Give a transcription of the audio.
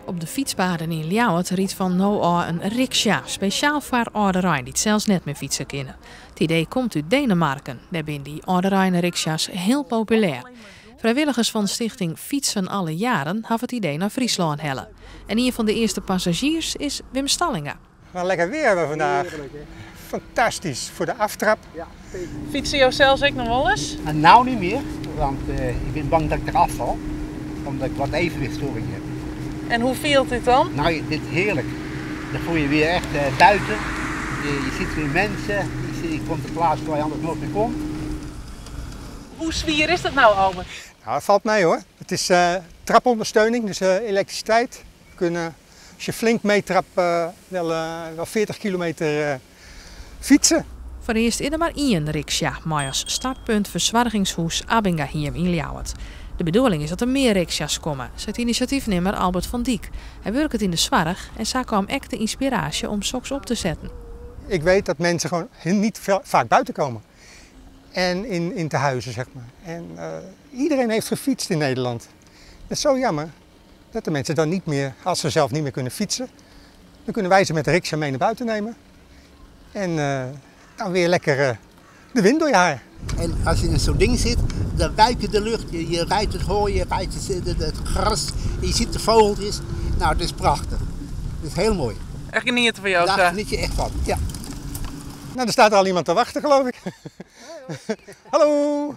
Op de fietspaden in Ljouwert riet van nou al een riksja, speciaal voor ouderijn die het zelfs net meer fietsen kunnen. Het idee komt uit Denemarken. Daar zijn die ouderijn riksja's heel populair. Vrijwilligers van de stichting Fietsen alle jaren hebben het idee naar Friesland hellen. En een van de eerste passagiers is Wim Stallinga. Wat lekker weer hebben we vandaag. Fantastisch voor de aftrap. Fietsen jou zelfs ik nog wel eens? Nou niet meer, want ik ben bang dat ik eraf val. Omdat ik wat evenwichtstoring heb. En hoe viel dit dan? Nou, dit is heerlijk. Dan voel je weer echt buiten. Je ziet weer mensen. Je komt op de plaats waar je anders nooit meer komt. Hoe zwier is dat nou, Albert? Nou, het valt mee hoor. Het is trapondersteuning, dus elektriciteit. We kunnen, als je flink meetrapt, wel 40 kilometer fietsen. Voor eerst is er maar één riksja, maar als startpunt verzorgingshuis Abingahiem in Ljouwert. De bedoeling is dat er meer riksja's komen, zegt initiatiefnemer Albert van Diek. Hij werkt in de zorg en zo kwam echt de inspiratie om soks op te zetten. Ik weet dat mensen gewoon niet vaak buiten komen. En in tehuizen, zeg maar. En iedereen heeft gefietst in Nederland. Het is zo jammer dat de mensen dan niet meer, als ze zelf niet meer kunnen fietsen, dan kunnen wij ze met de riksja mee naar buiten nemen. En dan weer lekker de wind door je haar. En als je in zo'n ding zit, dan ruik je de lucht, je ruikt het hooi, je ruikt het gras, en je ziet de vogeltjes. Nou, het is prachtig. Het is heel mooi. Echt genieten van jou, Daar geniet je echt van, ja. Nou, er staat er al iemand te wachten, geloof ik. Hallo!